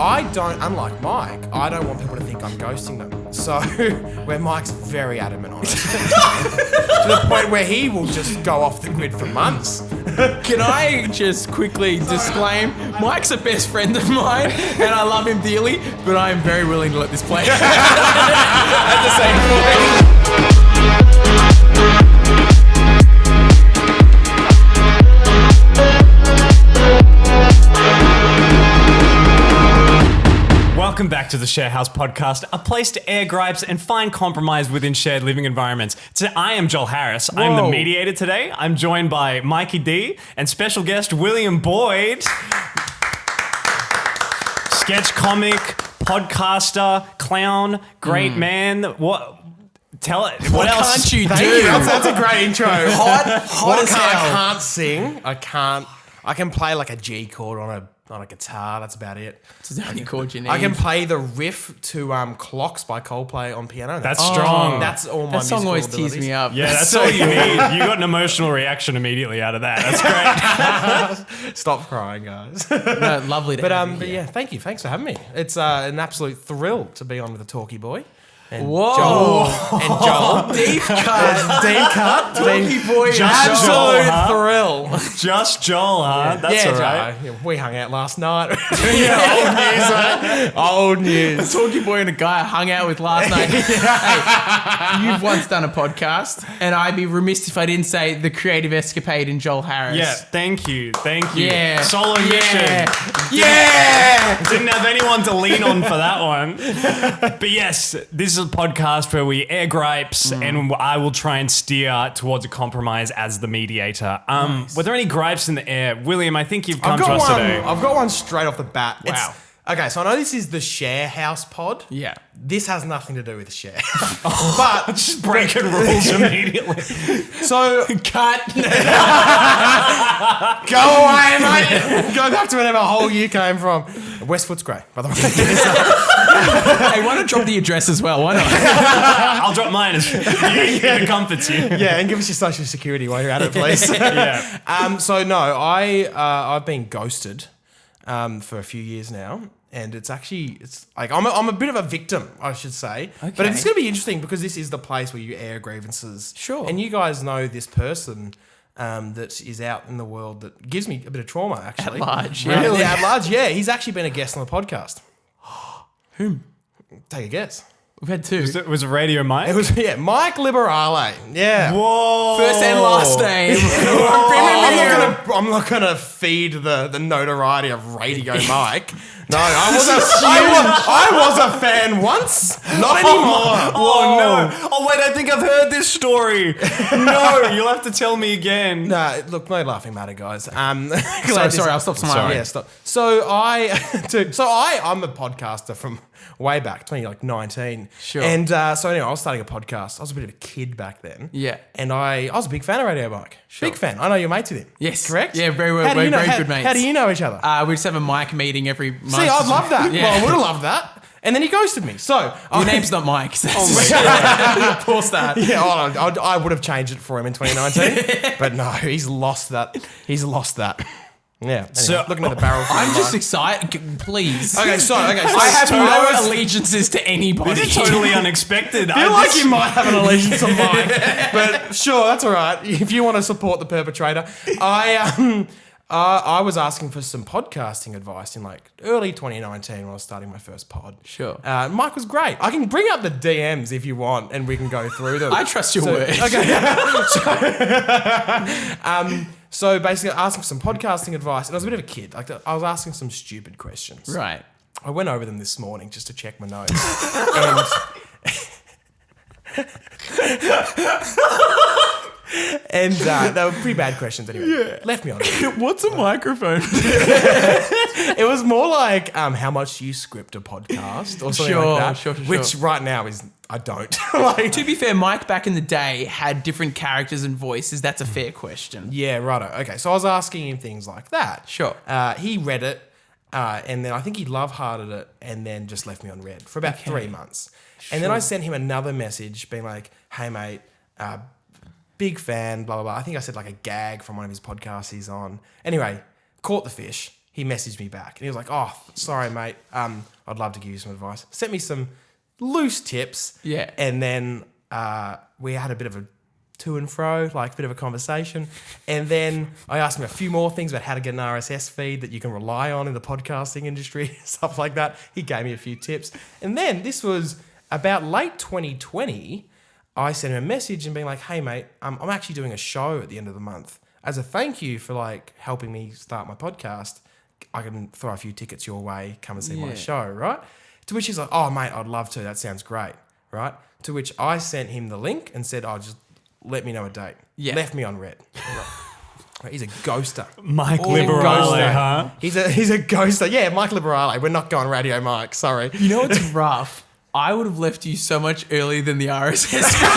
unlike Mike, I don't want people to think I'm ghosting them. So, where Mike's very adamant on it. To the point where he will just go off the grid for months. Can I just quickly disclaim, Mike's a best friend of mine, and I love him dearly, but I am very willing to let this play. At the same point. Welcome back to the Sharehouse podcast, a place to air gripes and find compromise within shared living environments. I am Joel Harris. I'm the mediator today. I'm joined by Mikey D and special guest William Boyd. Sketch comic, podcaster, clown, great man. What? Tell it. What else Can't you Thank do? you. That's a great intro. Hot as hell. I can't sing. I can play like a G chord on a guitar. That's about it. It's the only chord you need. I can play the riff to Clocks by Coldplay on piano. That's strong. That's all my That song musical always abilities. teased me up. Yeah, that's all you need. You got an emotional reaction immediately out of that. That's great. Stop crying, guys. No, lovely to have you But here. yeah, thank you. Thanks for having me. It's an absolute thrill to be on with the Talkie Boy. And Whoa. Joel. Deep cut. Deep cut. Talkie Boy. Just Absolute Joel, huh? thrill. Just Joel, huh? That's all right. Joe. We hung out last night. Old news. Talkie Boy and a guy I hung out with last night. Hey, you've once done a podcast, and I'd be remiss if I didn't say the creative escapade in Joel Harris. Yeah, thank you. Yeah. Solo mission. Yeah. Didn't have anyone to lean on for that one. But yes, this is a podcast where we air gripes and I will try and steer towards a compromise as the mediator. Were there any gripes in the air? William, I think you've come to us today. I've got one straight off the bat. Wow. Okay, so I know this is the Sharehouse pod. Yeah. This has nothing to do with Share. But Just breaking rules immediately. so Cut. go away, mate. Go back to whatever hole you came from. Westfoot's great, by the way. Hey, why not drop the address as well? Why not? I'll drop mine if it comforts you. Yeah, and give us your social security while you're at it, please. Yeah. So no, I've been ghosted for a few years now, and it's like I'm a bit of a victim, I should say. Okay. But it's going to be interesting because this is the place where you air grievances. Sure. And you guys know this person that is out in the world that gives me a bit of trauma, actually. At large, Really? yeah. At large, yeah. He's actually been a guest on the podcast. Whom? Take a guess. We've had two. Was it Radio Mike? It was Mike Liberale. Yeah. Whoa. First and last name. I'm not gonna feed the notoriety of Radio Mike. No, I was a fan once, not anymore. Oh no! Oh wait, I think I've heard this story. No, you'll have to tell me again. No, look, no laughing matter, guys. Sorry, I'll stop smiling. Yeah, stop. So I'm a podcaster from way back, 2019. Sure. And so anyway, I was starting a podcast. I was a bit of a kid back then. Yeah. And I was a big fan of Radio Mike. Sure. Big fan. I know you're mates with him. Yes. Correct? Yeah, very well. How do you know- very how- good mates. How do you know each other? We just have a mic meeting every month. See, I'd love that. Yeah. Well, I would have loved that. And then he ghosted me. So Your name's not Mike. So Poor start. Yeah, I would have changed it for him in 2019, but no, he's lost that. Yeah. Anyway, So- looking at the barrel. from I'm the just mic. excited. Please. Okay, so I have so no allegiances to anybody. This is totally unexpected. I feel like you might have an allegiance to Mike, but sure, that's all right. If you want to support the perpetrator, I was asking for some podcasting advice in like early 2019 when I was starting my first pod. Sure. Mike was great. I can bring up the DMs if you want, and we can go through them. I trust your word. Okay. So basically, I asked for some podcasting advice, and I was a bit of a kid. Like I was asking some stupid questions. Right. I went over them this morning just to check my notes. And they were pretty bad questions anyway. Yeah. Left me on it. What's a microphone? It was more like, how much do you script a podcast or something like that? Sure. Which right now is, I don't. To be fair, Mike back in the day had different characters and voices. That's a fair question. Yeah, righto. Okay, so I was asking him things like that. Sure. He read it, and then I think he love-hearted it and then just left me on read for about 3 months. Sure. And then I sent him another message being like, hey, mate, big fan, blah, blah, blah. I think I said like a gag from one of his podcasts he's on. Anyway, caught the fish. he messaged me back and he was like, "Oh, sorry, mate. I'd love to give you some advice." Sent me some loose tips. Yeah. And then we had a bit of a to and fro, like a bit of a conversation. And then I asked him a few more things about how to get an RSS feed that you can rely on in the podcasting industry, stuff like that. He gave me a few tips. And then this was about late 2020. I sent him a message and being like, "Hey, mate, I'm actually doing a show at the end of the month. As a thank you for like helping me start my podcast, I can throw a few tickets your way, come and see my show," right? To which he's like, "Oh, mate, I'd love to. That sounds great," right? To which I sent him the link and said, "Oh, just let me know a date." Yeah. Left me on red. Right. He's a ghoster. Mike He's a Liberale, ghoster. huh? He's a ghoster. Yeah, Mike Liberale. We're not going Radio Mike. Sorry. You know what's rough? I would have left you so much earlier than the RSS feed.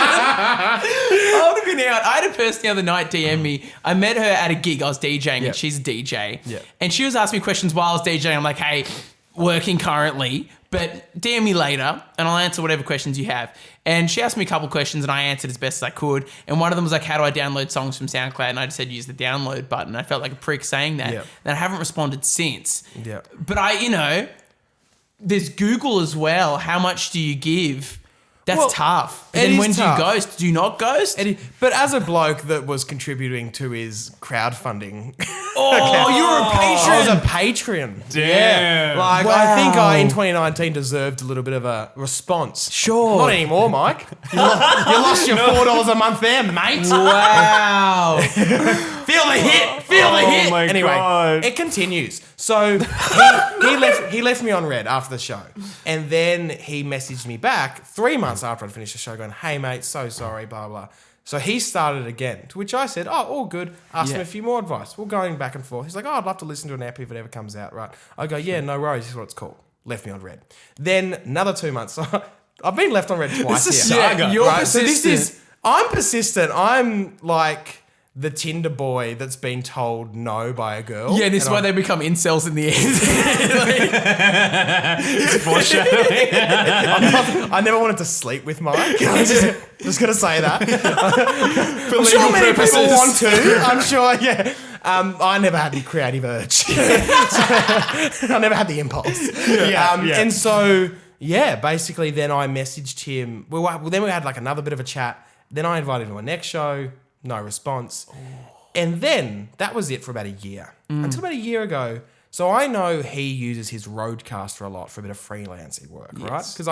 I would have been out. I had a person the other night DM me. I met her at a gig. I was DJing and she's a DJ. Yeah. And she was asking me questions while I was DJing. I'm like, "Hey, working currently, but DM me later and I'll answer whatever questions you have." And she asked me a couple questions and I answered as best as I could. And one of them was like, "How do I download songs from SoundCloud?" And I just said, "Use the download button." I felt like a prick saying that. Yeah. And I haven't responded since. Yeah. But there's Google as well. How much do you give? That's Well, tough. it And then is when tough. do you ghost? Do you not ghost? But as a bloke that was contributing to his crowdfunding, Oh, you're a I was patron. a Patreon. Damn. Yeah. Like, I think I, in Wow. 2019, deserved a little bit of a response. Sure. Not anymore, Mike. You lost your $4 a month there, mate. Wow. Feel the hit. Feel the hit. my Anyway, God. it continues. So he left me on red after the show. And then he messaged me back 3 months after I'd finished the show going, "Hey, mate, so sorry, blah, blah." So he started again, to which I said, "Oh, all good." Asked him Yeah. a few more advice. We're going back and forth. He's like, "Oh, I'd love to listen to an app if it ever comes out," right? I go, "Yeah, no worries. This is what it's called." Left me on red. Then another 2 months. I've been left on red twice It's a here. saga. You're So this persistent. is, I'm persistent. I'm like the Tinder boy that's been told no by a girl. Yeah, this is And why they become incels in the end. It's foreshadowing. I never wanted to sleep with Mike. I'm just going to say that. I'm legal sure many people purposes. want to. I'm sure, yeah. I never had the creative urge. I never had the impulse. Yeah. And so, yeah, basically then I messaged him. Well, then we had like another bit of a chat. Then I invited him to a next show. No response. And then that was it for about a year. Until about a year ago. So I know he uses his Roadcaster a lot for a bit of freelancing work, right? Because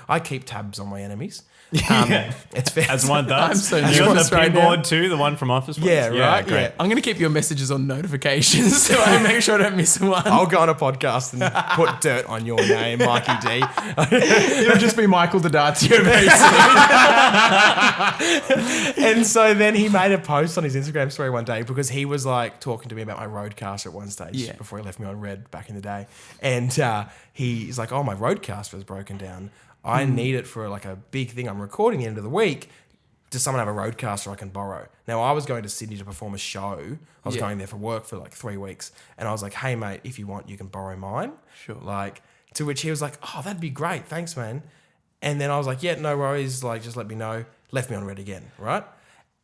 I keep tabs on my enemies. It's fair. As one does. I'm so You got nervous the right now. pinboard too, the one from Office Space? Yeah, right. great. Yeah. I'm going to keep your messages on notifications so I make sure I don't miss one. I'll go on a podcast and put dirt on your name, Mikey D. It'll just be Michael Didatio, basically. And so then he made a post on his Instagram story one day because he was like talking to me about my Roadcaster at one stage before he left me on red back in the day. And he's like, "Oh, my Roadcaster is broken down. I need it for like a big thing I'm recording the end of the week. Does someone have a Roadcaster I can borrow?" Now, I was going to Sydney to perform a show. I was going there for work for like 3 weeks. And I was like, "Hey, mate, if you want, you can borrow mine." Sure. Like, to which he was like, "Oh, that'd be great. Thanks, man." And then I was like, "Yeah, no worries. Like, just let me know." Left me on red again, right?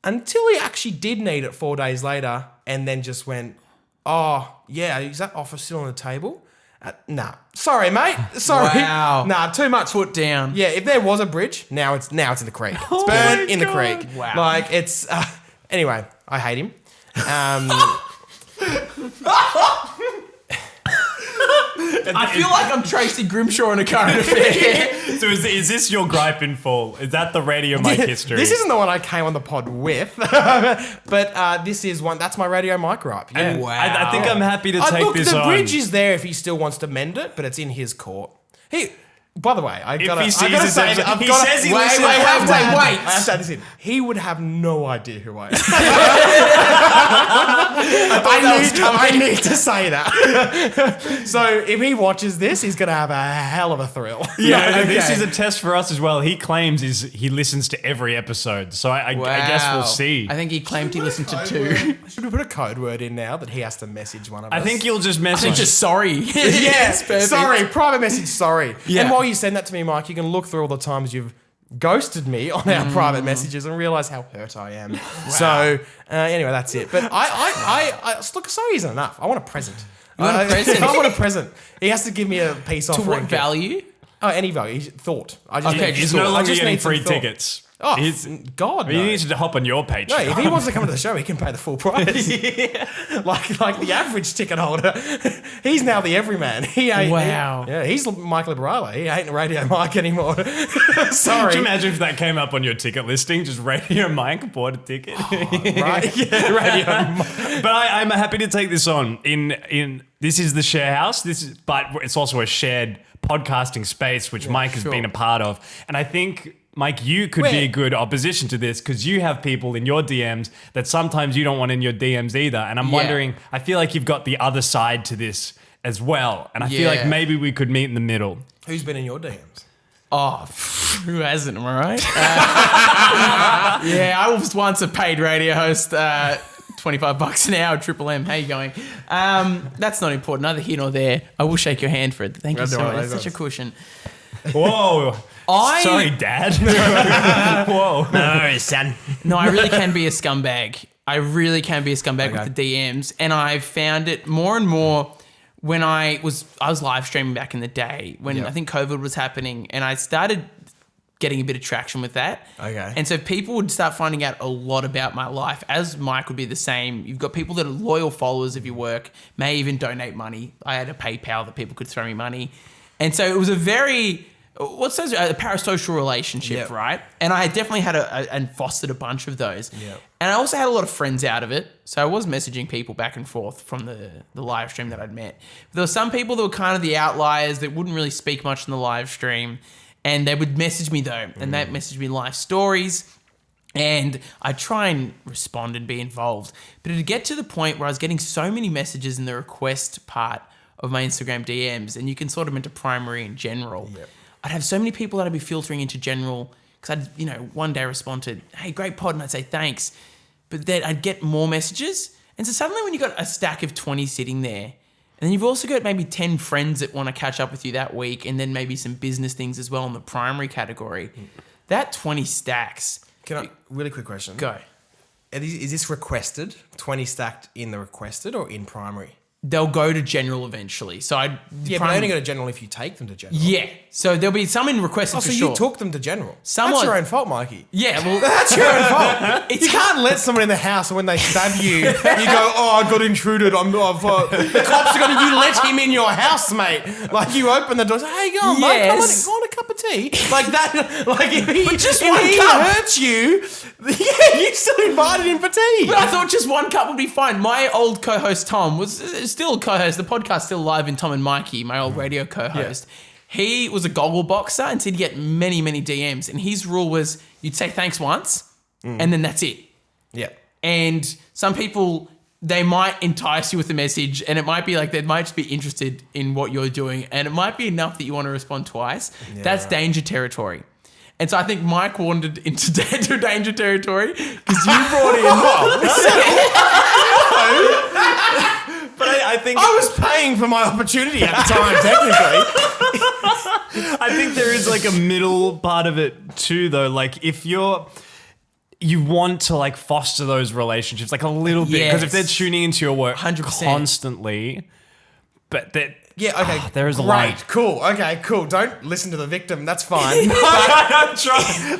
Until he actually did need it 4 days later and then just went, "Oh, yeah, is that offer still on the table?" Nah. Sorry, mate. Sorry. Wow. Nah, too much. Foot down. Yeah, if there was a bridge, now it's in the creek. It's burned in the creek. Wow. Like, it's... anyway, I hate him. I feel like I'm Tracy Grimshaw in a current affair. So is this your gripe in full? Is that the Radio Mike history? This isn't the one I came on the pod with. But this is one... That's my Radio Mike gripe. Yeah. And I think I'm happy to take look, this the on. bridge is there if he still wants to mend it, but it's in his court. By the way, I he gotta sees say this that. episode- I've he gotta- says he wait, listens- wait, wait, wait. I have to add this in. He would have no idea who I am. I need to say that. So if he watches this, he's gonna have a hell of a thrill. Yeah, and this Okay. is a test for us as well. He claims he listens to every episode, so I guess we'll see. I think he claimed he listened to 2. Should we put a code word in now that he has to message one of I us? think you'll just I message. think just sorry. Yeah, It's perfect. sorry, private message, sorry. Yeah. And while you send that to me, Mike, you can look through all the times you've ghosted me on our private messages and realised how hurt I am. So anyway, that's it. But I look, sorry isn't enough. I want a present. You want a present? I want a present. He has to give me a peace To offering. what value? Oh, any value. Thought. I just Okay, need He's thought. no I longer just getting need some free thought. tickets. Oh, He's- God, You no. need to hop on your Patreon. No, if he wants to come to the show, he can pay the full price. like the average ticket holder. He's now the everyman. He ain't. Wow. He's Mike Liberale. He ain't Radio Mike anymore. Sorry. Could you imagine if that came up on your ticket listing? Just Radio Mike bought a ticket. Right? Yeah, Radio Mike. But I'm happy to take this on. In this is the Sharehouse. But it's also a shared podcasting space, which Mike has sure. been a part of. And I think, Mike, you could be a good opposition to this because you have people in your DMs that sometimes you don't want in your DMs either. And I'm wondering, I feel like you've got the other side to this as well. And I feel like maybe we could meet in the middle. Who's been in your DMs? Oh, who hasn't? Am I right? Yeah, I was once a paid radio host. $25 an hour, Triple M. How you going? That's not important. Neither here nor there. I will shake your hand, Fred. Thank you so much. That's such a cushion. Whoa. Sorry, Dad. Whoa. No, son. No, I really can be a scumbag. I really can be a scumbag with the DMs, and I've found it more and more when I was live streaming back in the day when I think COVID was happening, and I started getting a bit of traction with that. Okay. And so people would start finding out a lot about my life, as Mike would be the same. You've got people that are loyal followers of your work, may even donate money. I had a PayPal that people could throw me money. And so it was a very, a parasocial relationship, right? And I definitely had and fostered a bunch of those. Yep. And I also had a lot of friends out of it. So I was messaging people back and forth from the live stream that I'd met. But there were some people that were kind of the outliers that wouldn't really speak much in the live stream. And they would message me though, and they'd message me live stories, and I'd try and respond and be involved. But it'd get to the point where I was getting so many messages in the request part of my Instagram DMs, and you can sort them into primary and general. Yep. I'd have so many people that I'd be filtering into general, because I'd, one day respond to, hey, great pod, and I'd say thanks. But then I'd get more messages. And so suddenly when you've got a stack of 20 sitting there, and then you've also got maybe 10 friends that want to catch up with you that week, and then maybe some business things as well in the primary category. That 20 stacks. Really quick question. Go. Is this requested, 20 stacked in the requested or in primary? They'll go to general eventually. So but they only go to general if you take them to general. Yeah. So there'll be some in requested for sure. You took them to general. Someone- That's your own fault, Mikey. Yeah, well, That's your own fault. You can't let someone in the house and when they stab you, you go, oh, I got intruded. The cops are going to, you let him in your house, mate. Like you open the door, say, hey, go on, mate, come on, Yes. go on a cup of tea. Like that, like if he, just if one he cup. hurts you, yeah, you still invited him for tea. but I thought just one cup would be fine. My old co-host Tom was still co-host. The podcast's still live in Tom and Mikey, my old radio co-host. Yeah. He was a goggle boxer, and so he'd get many, many DMs. And his rule was you'd say thanks once, and then that's it. Yeah. And some people, they might entice you with a message, and it might be like they might just be interested in what you're doing, and it might be enough that you want to respond twice. Yeah. That's danger territory. And so I think Mike wandered into danger territory because you brought in... But I think I was paying for my opportunity at the time, technically. I think there is like a middle part of it too, though. Like if you want to like foster those relationships like a little bit, because if they're tuning into your work 100%. constantly, but that. Yeah, okay. There is a great, line. Cool, okay, cool. Don't listen to the victim, that's fine. I'm trying.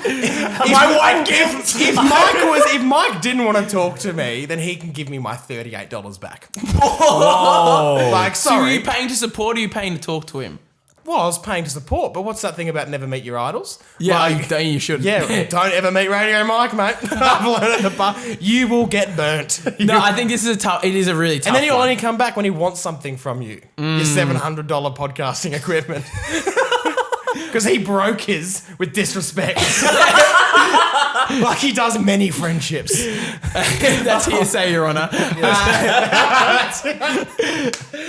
If Mike didn't want to talk to me, then he can give me my $38 back. Whoa. Like, So are sorry. you paying to support or are you paying to talk to him? Well, I was paying to support, but what's that thing about never meet your idols? Yeah, Like, you should. yeah, don't ever meet Radio Mike, mate. I've learned at the bar. You will get burnt. No, I think this is it is a really tough And then he'll one. only come back when he wants something from you. Your $700 podcasting equipment. Because he broke his with disrespect. Like he does many friendships. That's hearsay, Your Honour.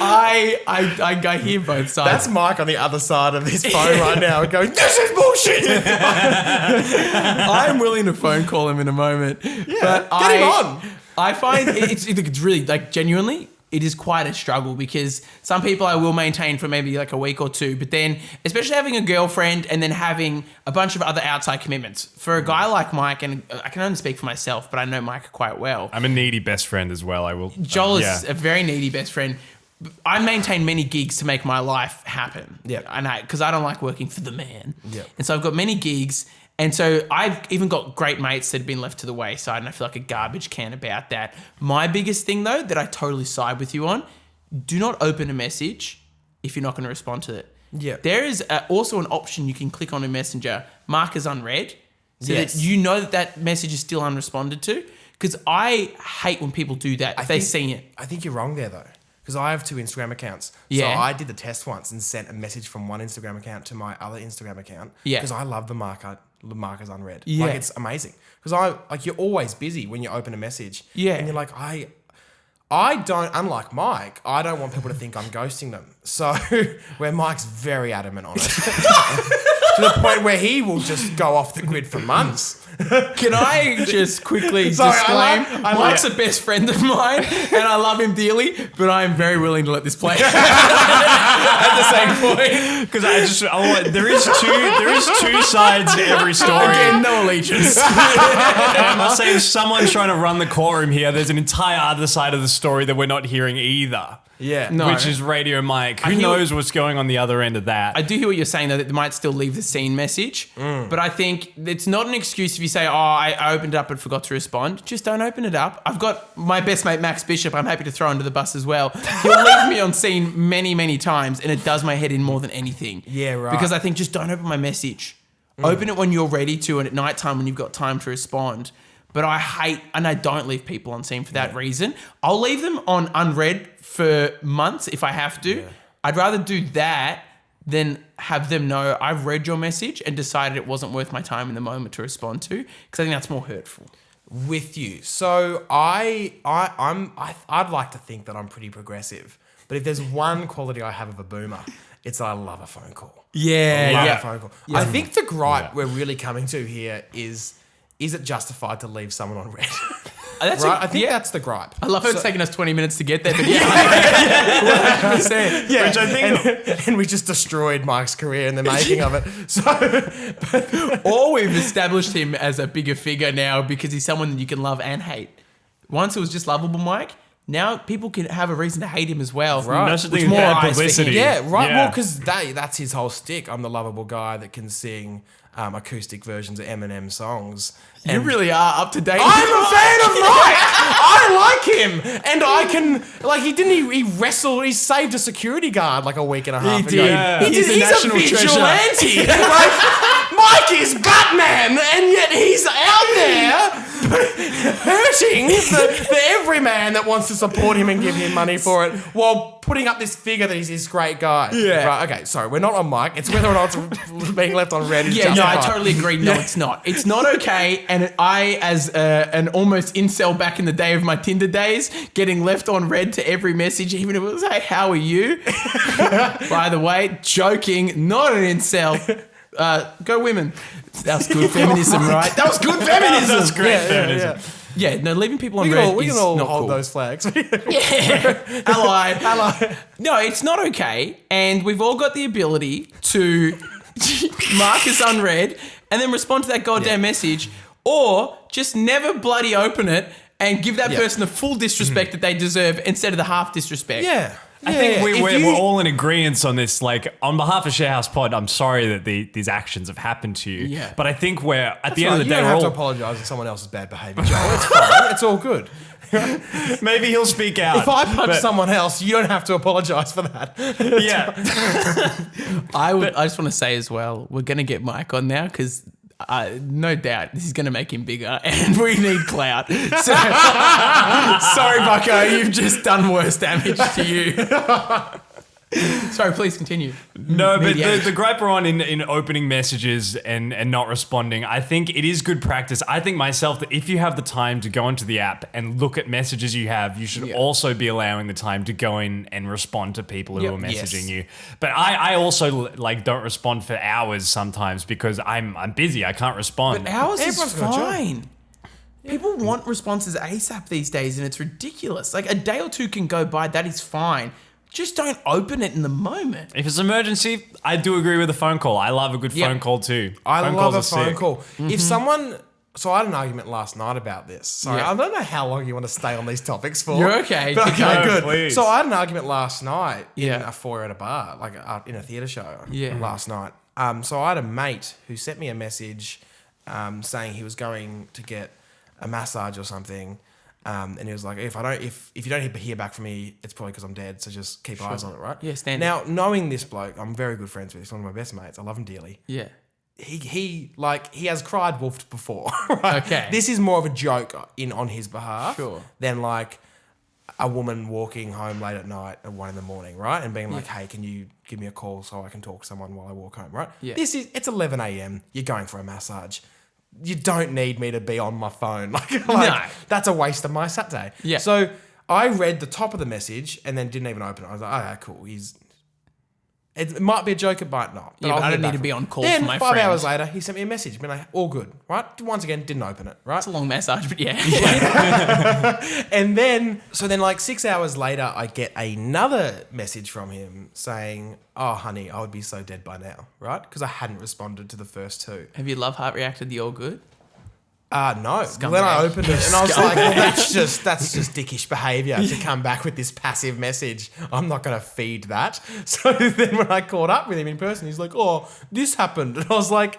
I hear both sides. That's Mike on the other side of his phone right now going, this is bullshit. I'm willing to phone call him in a moment. Yeah, get him on. I find it's really like genuinely it is quite a struggle because some people I will maintain for maybe like a week or two, but then especially having a girlfriend and then having a bunch of other outside commitments. For a guy like Mike, and I can only speak for myself, but I know Mike quite well. I'm a needy best friend as well. I will. Joel is a very needy best friend. I maintain many gigs to make my life happen. Yeah. And because I don't like working for the man. Yeah. And so I've got many gigs. And so I've even got great mates that have been left to the wayside, and I feel like a garbage can about that. My biggest thing, though, that I totally side with you on, do not open a message if you're not going to respond to it. Yeah. There is also an option you can click on in Messenger, mark as unread, so Yes. that you know that message is still unresponded to. Because I hate when people do that if they see it. I think you're wrong there, though. Because I have 2 Instagram accounts. Yeah. So I did the test once and sent a message from one Instagram account to my other Instagram account. Yeah. Because I love the markers unread. Yeah. Like, it's amazing. Because you're always busy when you open a message. Yeah. And you're like, I don't, unlike Mike, I don't want people to think I'm ghosting them. So, where Mike's very adamant on it. To the point where he will just go off the grid for months. Can I just quickly Sorry, disclaim, Mike's a best friend of mine and I love him dearly, but I am very willing to let this play at the same point. Because there is two sides to every story. Again, no allegiance. And I must say, if someone's trying to run the courtroom here, there's an entire other side of the story that we're not hearing either. Yeah. No. Which is Radio Mike. Who hear- knows what's going on the other end of that? I do hear what you're saying, though, that they might still leave the scene message. But I think it's not an excuse if you say, I opened it up but forgot to respond. Just don't open it up. I've got my best mate, Max Bishop, I'm happy to throw under the bus as well. He'll leave me on scene many, many times, and it does my head in more than anything. Yeah, right. Because I think just don't open my message. Open it when you're ready to and at night time when you've got time to respond. But I hate, and I don't leave people on scene for that reason. I'll leave them on unread for months if I have to. Yeah. I'd rather do that than have them know I've read your message and decided it wasn't worth my time in the moment to respond to, because I think that's more hurtful. With you. So I'd like to think that I'm pretty progressive. But if there's one quality I have of a boomer, it's that I love a phone call. Yeah. I love a phone call. Yeah. I think the gripe we're really coming to here is it justified to leave someone on red? That's right? I think that's the gripe. I love how it's taken us 20 minutes to get there, but yeah. 100%. Yeah, Which I think... and we just destroyed Mike's career in the making of it. So, or we've established him as a bigger figure now because he's someone that you can love and hate. Once it was just lovable Mike, now people can have a reason to hate him as well. Right. No such thing as more bad eyes for him. publicity. yeah, right. Yeah. Well, because that's his whole stick. I'm the lovable guy that can sing acoustic versions of Eminem songs. You really are up to date. I'm a fan of Mike. I like him, and I can he wrestled. He saved a security guard like a week and a half ago. did. Yeah. He's a national treasure. vigilante. Mike is Batman, and yet he's out there hurting the everyman that wants to support him and give him money for it, while putting up this figure that he's this great guy. Yeah. Right. Okay. Sorry, we're not on Mike. It's whether or not it's being left on red. Is Yeah, no, I justified. totally agree. No, it's not. It's not okay. And I, as an almost incel back in the day of my Tinder days, getting left on red to every message, even if it was, hey, how are you? By the way, joking, not an incel. Go women. That was good feminism, right? That was good feminism. That's great feminism. Yeah, no, leaving people on We red can is all not hold cool. those flags. Yeah. Allied. No, it's not okay. And we've all got the ability to mark as unread and then respond to that goddamn message, or just never bloody open it and give that person the full disrespect that they deserve instead of the half disrespect. Yeah. I think we're all in agreement on this. Like, on behalf of Sharehouse Pod, I'm sorry that these actions have happened to you. Yeah. But I think we're, at the end of the you day, don't we're have to all... apologise for someone else's bad behaviour, Joel. It's fine. It's all good. Maybe he'll speak out. If I punch someone else, you don't have to apologise for that. Yeah. I just want to say as well, we're going to get Mike on now because no doubt this is going to make him bigger and we need clout. So, sorry, Bucko, you've just done worse damage to you. Sorry, please continue. No, but Mediate. the gripe we're on in opening messages and not responding, I think it is good practice. I think myself that if you have the time to go into the app and look at messages you have, you should also be allowing the time to go in and respond to people who are messaging you. But I also don't respond for hours sometimes because I'm busy. I can't respond. But ours is Everyone's got a job. fine. People want responses ASAP these days, and it's ridiculous. Like, a day or two can go by, that is fine. Just don't open it in the moment. If it's an emergency, I do agree with a phone call. I love a good phone call too. I Phone love calls a are phone sick. call. If someone... So I had an argument last night about this. Sorry, Yeah. I don't know how long you want to stay on these topics for. You're okay. But okay, No, good. please. So I had an argument last night in Yeah. a foyer at a bar, like in a theatre show Yeah. last night. So I had a mate who sent me a message saying he was going to get a massage or something. And he was like, if you don't hear back from me, it's probably because I'm dead. So just keep eyes on it, right? Yeah, standard. Now, knowing this bloke, I'm very good friends with. He's one of my best mates. I love him dearly. Yeah. He has cried wolfed before. Right? Okay. This is more of a joke on his behalf Sure. than like a woman walking home late at night at 1 a.m, right? And being like, hey, can you give me a call so I can talk to someone while I walk home, right? Yeah. It's 11 a.m. You're going for a massage. You don't need me to be on my phone. Like No. that's a waste of my Saturday. Yeah. So I read the top of the message and then didn't even open it. I was like, okay, cool. It might be a joke, it might not. Yeah, but I'll I hear don't need back to from be him. on call Then for my 5 friend. hours later, he sent me a message. Been like, all good, right? Once again, didn't open it, right? It's a long massage, but yeah. And then, like 6 hours later, I get another message from him saying, oh, honey, I would be so dead by now, right? Because I hadn't responded to the first two. Have your love heart reacted the all good? No. Then I opened it and I was like, well, that's just dickish behaviour to come back with this passive message. I'm not going to feed that. So then when I caught up with him in person, he's like, oh, this happened. And I was like,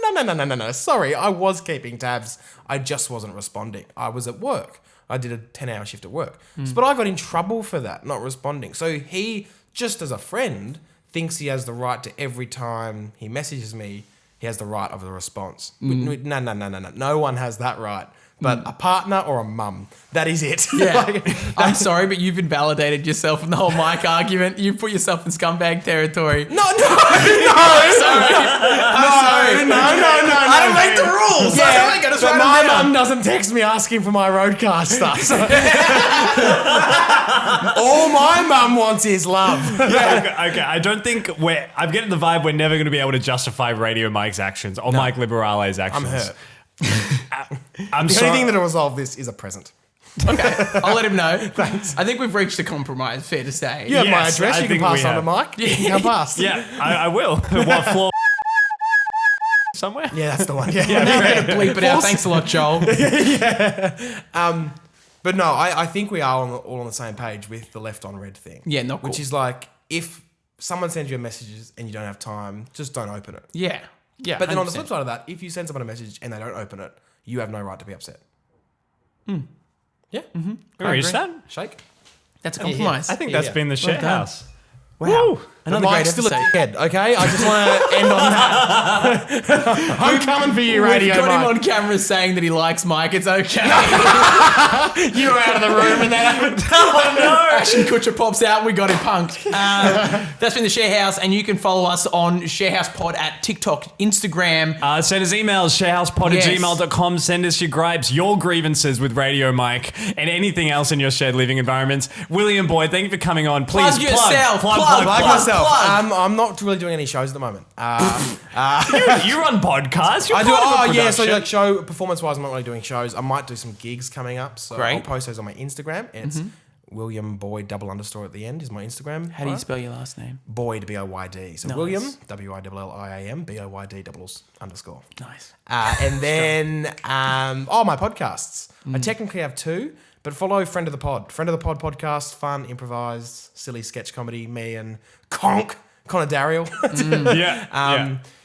no. Sorry, I was keeping tabs. I just wasn't responding. I was at work. I did a 10-hour shift at work. But I got in trouble for that, not responding. So he, just as a friend, thinks he has the right to every time he messages me, he has the right of the response. No. No one has that right. But a partner or a mum, that is it. Yeah. I'm sorry, but you've invalidated yourself in the whole Mike argument. You've put yourself in scumbag territory. No. I'm sorry. No. I don't make the rules. I don't but my mum doesn't text me asking for my roadcaster. So. All my mum wants is love. Yeah, okay. I don't think I'm getting the vibe we're never going to be able to justify Radio Mike's actions or Mike Liberale's actions. I'm hurt. I'm The sorry. only thing that will resolve this is a present. Okay, I'll let him know. Thanks. I think we've reached a compromise, fair to say. You have my Yes, address. I You can think pass we on to have. Mike. You can come past. Yeah, I will. What floor? Somewhere? Yeah, that's the one. Yeah. We're going to bleep it out. Thanks a lot, Joel. But no, I think we are all on the same page with the left on red thing. Yeah, not cool. Which is like, if someone sends you a message and you don't have time, just don't open it. Yeah. Yeah. But then on the 100%. flip side of that, if you send someone a message and they don't open it, you have no right to be upset. Yeah. Can we reach that? Shake. That's a compromise. I think Yeah, that's yeah. been the share house. Wow. Another great Mike's still episode. a dickhead, okay? I just want to end on that. I'm coming for you, Radio We've got him Mike. on camera saying that he likes Mike. It's okay. You were out of the room and that happened. Ashton Kutcher pops out. We got him punked. That's been the Sharehouse, and you can follow us on Sharehouse Pod at TikTok, Instagram. Send us emails, sharehousepod@gmail.com. Send us your gripes, your grievances with Radio Mike, and anything else in your shared living environments. William Boyd, thank you for coming on. Please Plug yourself. Plug. Like myself. Plug. I'm not really doing any shows at the moment. You run podcasts. You're I do. part of a Oh yeah. So production. like show performance wise, I'm not really doing shows. I might do some gigs coming up. So Great. I'll post those on my Instagram. It's William Boyd __ at the end is my Instagram. How do you spell your last name? Boyd BOYD. So Nice. William WILLIAM BOYD __ Nice. And then my podcasts. I technically have two, but follow Friend of the Pod. Friend of the Pod podcast, fun, improvised, silly sketch comedy. Me and Connor Dariel.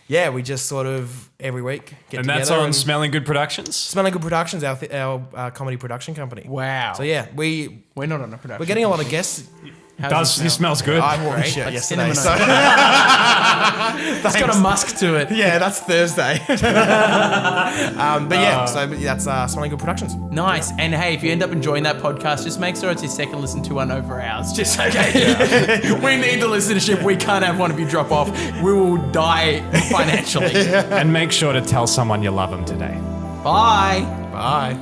Yeah. We just sort of every week get And together. that's on and Smelling Good Productions. Smelling Good Productions, our comedy production company. Wow. So yeah, we're We're not on a production. getting a lot of guests. How's He smells good. I wore the Great. shirt Like yesterday. cinnamon So It's got a musk to it. yeah, that's Thursday. But yeah, so that's Smelling Good Productions. Nice. And hey, if you end up enjoying that podcast, just make sure it's your second listen to one over ours. Just okay. We need the listenership. We can't have one of you drop off. We will die financially. And make sure to tell someone you love them today. Bye. Bye.